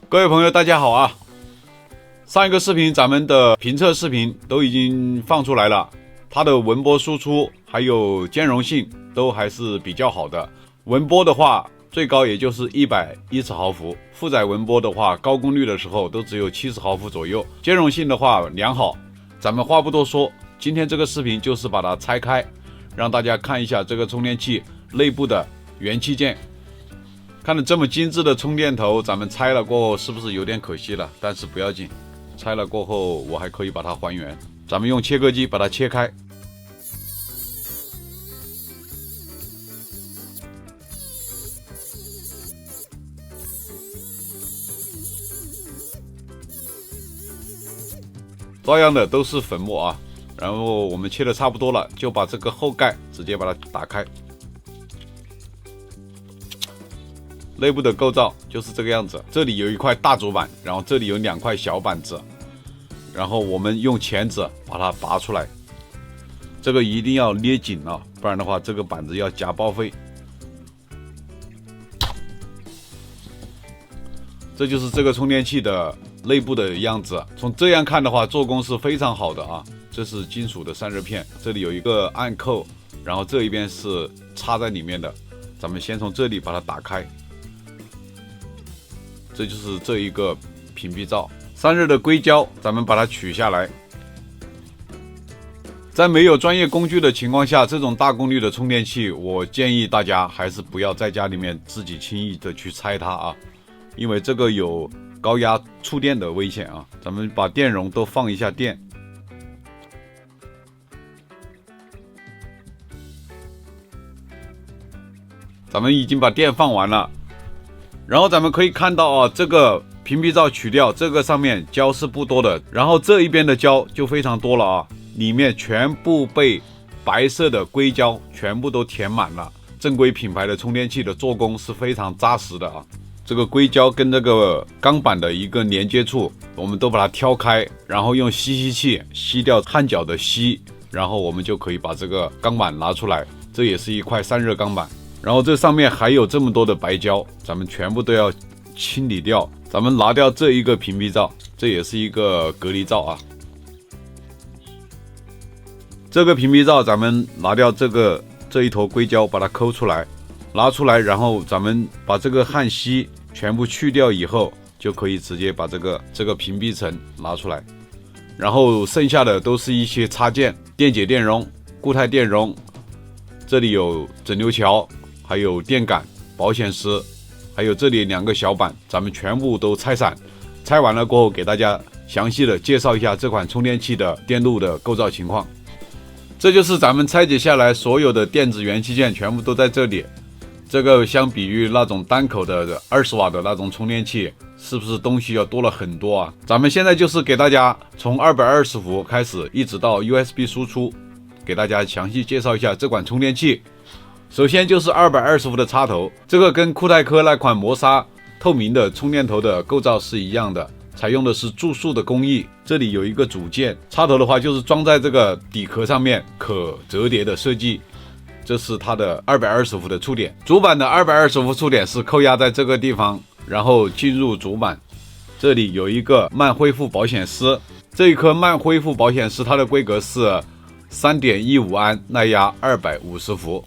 各位朋友大家好啊，上一个视频咱们的评测视频都已经放出来了，它的文波输出还有兼容性都还是比较好的。文波的话最高也就是110毫伏，负载文波的话高功率的时候都只有70毫伏左右，兼容性的话良好。咱们话不多说，今天这个视频就是把它拆开，让大家看一下这个充电器内部的元器件。看了这么精致的充电头，咱们拆了过后是不是有点可惜了？但是不要紧，拆了过后我还可以把它还原。咱们用切割机把它切开。照样的都是粉末啊，然后我们切的差不多了，就把这个后盖直接把它打开。内部的构造就是这个样子，这里有一块大主板，然后这里有2块小板子，然后我们用钳子把它拔出来，这个一定要捏紧了，不然的话这个板子要夹报废。这就是这个充电器的内部的样子，从这样看的话做工是非常好的啊。这是金属的散热片，这里有一个暗扣，然后这一边是插在里面的，咱们先从这里把它打开。这就是这一个屏蔽罩，散热的硅胶咱们把它取下来。在没有专业工具的情况下，这种大功率的充电器，我建议大家还是不要在家里面自己轻易的去拆它啊，因为这个有高压触电的危险啊。咱们把电容都放一下电。咱们已经把电放完了。然后咱们可以看到啊，这个屏蔽罩取掉，这个上面胶是不多的，然后这一边的胶就非常多了啊，里面全部被白色的硅胶全部都填满了。正规品牌的充电器的做工是非常扎实的啊。这个硅胶跟这个钢板的一个连接处，我们都把它挑开，然后用吸器吸掉焊脚的锡，然后我们就可以把这个钢板拿出来。这也是一块散热钢板。然后这上面还有这么多的白胶，咱们全部都要清理掉。咱们拿掉这一个屏蔽罩，这也是一个隔离罩啊。这个屏蔽罩咱们拿掉这一坨硅胶，把它抠出来，拿出来，然后咱们把这个焊锡全部去掉以后，就可以直接把这个屏蔽层拿出来。然后剩下的都是一些插件，电解电容、固态电容，这里有整流桥。还有电感、保险丝，还有这里2个小板，咱们全部都拆散。拆完了过后，给大家详细的介绍一下这款充电器的电路的构造情况。这就是咱们拆解下来所有的电子元器件，全部都在这里。这个相比于那种单口的20瓦的那种充电器，是不是东西要多了很多啊？咱们现在就是给大家从220伏开始，一直到 USB 输出，给大家详细介绍一下这款充电器。首先就是220伏的插头，这个跟酷泰科那款磨砂透明的充电头的构造是一样的，采用的是注塑的工艺。这里有一个组件，插头的话就是装在这个底壳上面，可折叠的设计。这是它的220伏的触点，主板的220伏触点是扣压在这个地方，然后进入主板。这里有一个慢恢复保险丝，这一颗慢恢复保险丝它的规格是 3.15 安，耐压250伏。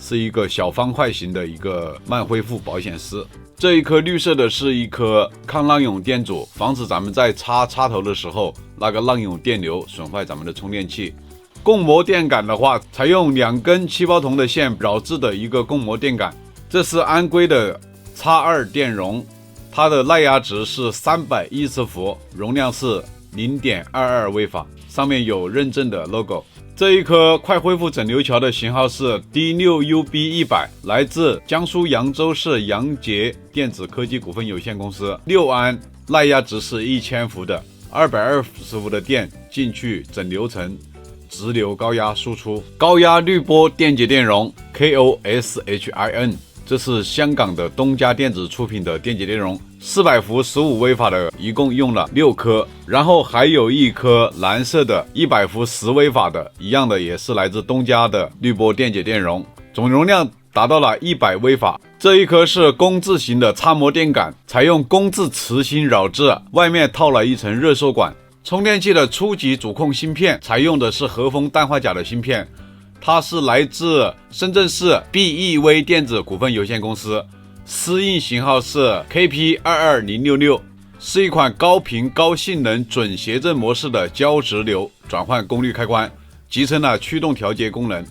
是一个小方块型的一个慢恢复保险丝。这一颗绿色的是一颗抗浪涌电阻，防止咱们在插头的时候那个浪涌电流损坏咱们的充电器。共膜电感的话，采用2根气泡铜的线绕制的一个共膜电感。这是安规的 X2 电容，它的耐压值是310伏，容量是 0.22 微法，上面有认证的 logo。这一颗快恢复整流桥的型号是 D6UB100， 来自江苏扬州市扬杰电子科技股份有限公司，6安，耐压值是1000伏的，220伏的电进去整流层，直流高压输出，高压滤波电解电容 KOSHIN， 这是香港的东家电子出品的电解电容，400伏15微法的，一共用了6颗，然后还有一颗蓝色的100伏10微法的，一样的也是来自东家的滤波电解电容，总容量达到了100微法。这一颗是工字型的插模电感，采用工字磁芯扰制，外面套了一层热缩管。充电器的初级主控芯片采用的是和风氮化钾的芯片，它是来自深圳市 BEV 电子股份有限公司，私印型号是 KP22066，是一款高频高性能准谐振模式的交直流转换功率开关，集成了驱动调节功能，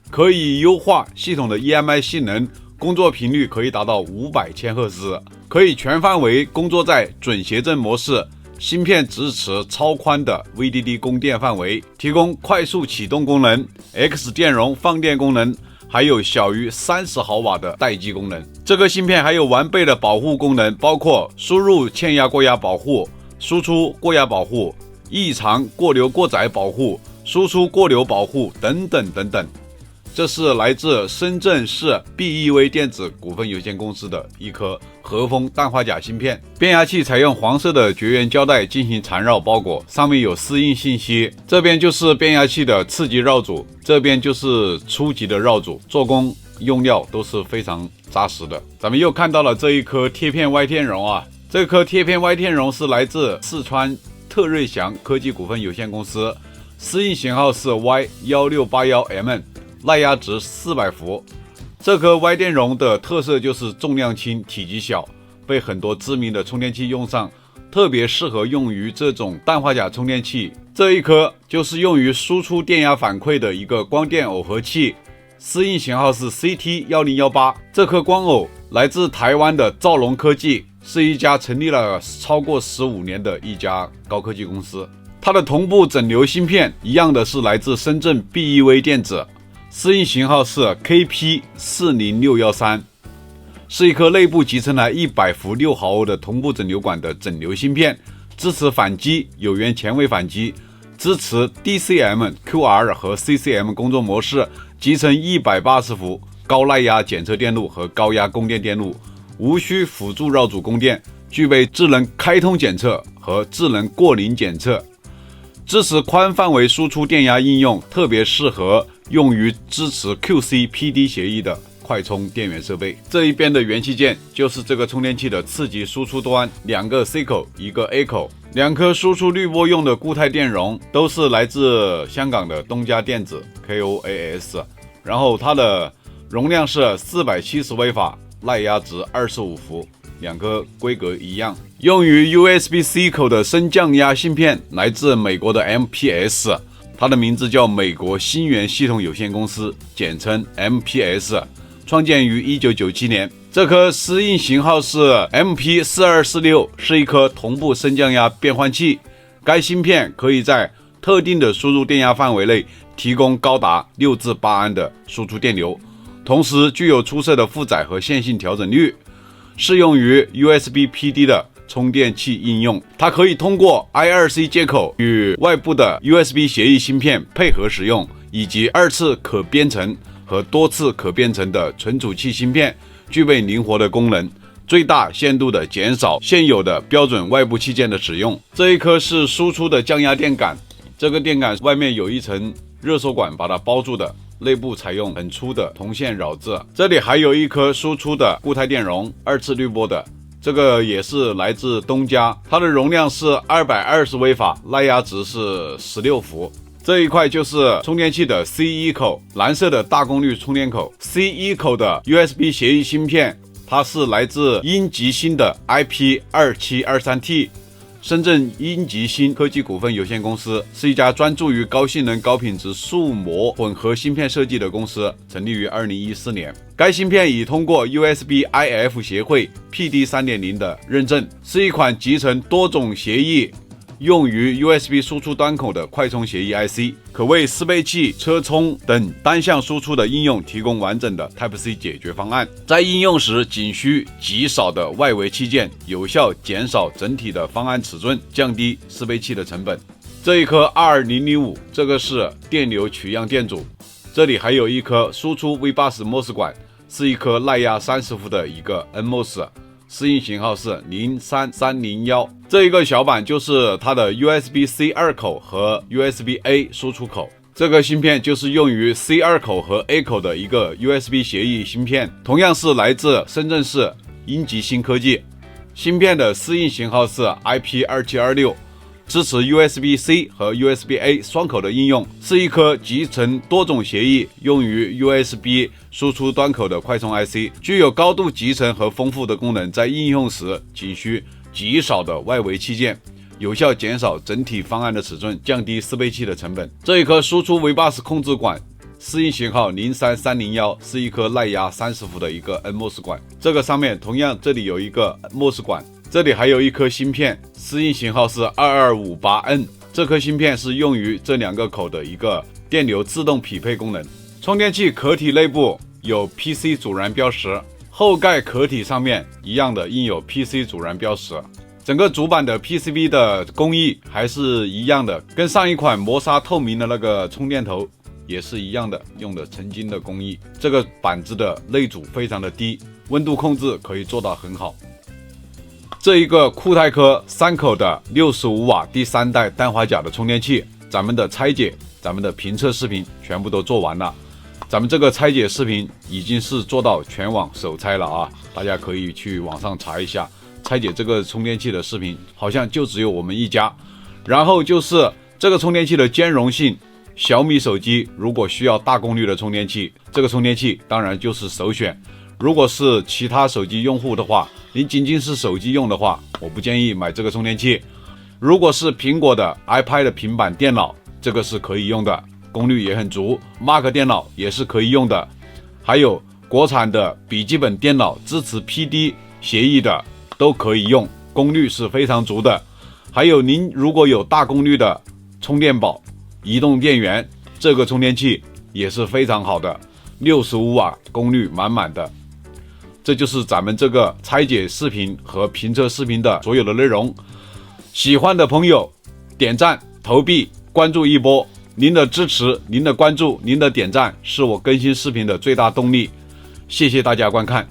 可以优化系统的 EMI 性能，工作频率可以达到500千赫兹，可以全范围工作在准谐振模式。芯片支持超宽的 VDD 供电范围，提供快速启动功能、X 电容放电功能，还有小于30毫瓦的待机功能。这个芯片还有完备的保护功能，包括输入欠压过压保护、输出过压保护、异常过流过载保护、输出过流保护等等等等。这是来自深圳市 BEV 电子股份有限公司的一颗和风氮化钾芯片。变压器采用黄色的绝缘胶带进行缠绕包裹，上面有私印信息。这边就是变压器的次级绕组，这边就是初级的绕组，做工用料都是非常扎实的。咱们又看到了这一颗贴片外天绒啊，这颗贴片外天绒是来自四川特瑞祥科技股份有限公司，私印型号是 Y1681M。耐压值400伏，这颗歪电容的特色就是重量轻、体积小，被很多知名的充电器用上，特别适合用于这种氮化钾充电器。这一颗就是用于输出电压反馈的一个光电耦合器，私印型号是 CT1018。这颗光耦来自台湾的兆龙科技，是一家成立了超过15年的一家高科技公司。它的同步整流芯片一样的是来自深圳 BEV 电子。私印型号是 KP40613， 是一颗内部集成了100伏6毫欧的同步整流管的整流芯片，支持反击、有源前位反击，支持 DCM、QR 和 CCM 工作模式，集成180伏高耐压检测电路和高压供电电路，无需辅助绕组供电，具备智能开通检测和智能过零检测，支持宽范围输出电压应用，特别适合用于支持 QC-PD 协议的快充电源设备。这一边的元器件就是这个充电器的次级输出端，2个 C 口，1个 A 口，2颗输出滤波用的固态电容，都是来自香港的东家电子 KOAS， 然后它的容量是470微法，耐压值25伏，2颗规格一样。用于 USB-C 口的升降压芯片来自美国的 MPS， 它的名字叫美国星源系统有限公司，简称 MPS， 创建于1997年。这颗私印型号是 MP4246， 是一颗同步升降压变换器。该芯片可以在特定的输入电压范围内提供高达6至8安的输出电流，同时具有出色的负载和线性调整率，适用于 USB-PD 的充电器应用。它可以通过 I2C 接口与外部的 USB 协议芯片配合使用，以及2次可编程和多次可编程的存储器芯片，具备灵活的功能，最大限度的减少现有的标准外部器件的使用。这一颗是输出的降压电感，这个电感外面有一层热缩管把它包住的，内部采用很粗的铜线扰制。这里还有一颗输出的固态电容，2次滤波的，这个也是来自东家，它的容量是220微法，耐压值是16伏。这一块就是充电器的 C1 口，蓝色的大功率充电口。C1 口的 USB 协议芯片，它是来自英吉星的 IP2723T， 深圳英吉星科技股份有限公司是一家专注于高性能高品质数模混合芯片设计的公司，成立于2014年。该芯片已通过 USB-IF 协会 PD 3.0 的认证，是一款集成多种协议用于 USB 输出端口的快充协议 IC， 可为适配器、车充等单向输出的应用提供完整的 Type-C 解决方案。在应用时，仅需极少的外围器件，有效减少整体的方案尺寸，降低适配器的成本。这一颗 R2005， 这个是电流取样电阻，这里还有一颗输出 V80 MOS 管，是一颗耐压30伏的一个 NMOS，私印型号是03301，这一个小板就是它的 USB-C 2口和 USB-A 输出口。这个芯片就是用于 C2 口和 A 口的一个 USB 协议芯片，同样是来自深圳市英吉新科技。芯片的适应型号是 IP2726， 支持 USB-C 和 USB-A 双口的应用，是一颗集成多种协议用于 USB 输出端口的快充 IC， 具有高度集成和丰富的功能，在应用时仅需极少的外围器件，有效减少整体方案的尺寸，降低适配器的成本。这一颗输出 V80 控制管适应型号03301，是一颗耐压30伏的一个 NMOS 管。这个上面同样这里有一个 MOS 管，这里还有一颗芯片，适应型号是2258N。这颗芯片是用于这2个口的一个电流自动匹配功能。充电器壳体内部有 PC 阻燃标识，后盖壳体上面一样的印有 PC 阻燃标识。整个主板的 PCB 的工艺还是一样的，跟上一款磨砂透明的那个充电头也是一样的，用的纯金的工艺。这个板子的内阻非常的低，温度控制可以做到很好。这一个酷泰科3口的65瓦第3代氮化钾的充电器，咱们的拆解、咱们的评测视频全部都做完了。咱们这个拆解视频已经是做到全网首拆了啊，大家可以去网上查一下。拆解这个充电器的视频好像就只有我们一家。然后就是这个充电器的兼容性，小米手机如果需要大功率的充电器，这个充电器当然就是首选。如果是其他手机用户的话，你仅仅是手机用的话，我不建议买这个充电器。如果是苹果的 iPad 的平板电脑，这个是可以用的，功率也很足。Mac 电脑也是可以用的，还有国产的笔记本电脑支持 PD 协议的都可以用，功率是非常足的。还有您如果有大功率的充电宝、移动电源，这个充电器也是非常好的，65瓦功率满满的。这就是咱们这个拆解视频和评测视频的所有的内容。喜欢的朋友点赞、投币、关注一波，您的支持、您的关注、您的点赞是我更新视频的最大动力。谢谢大家观看。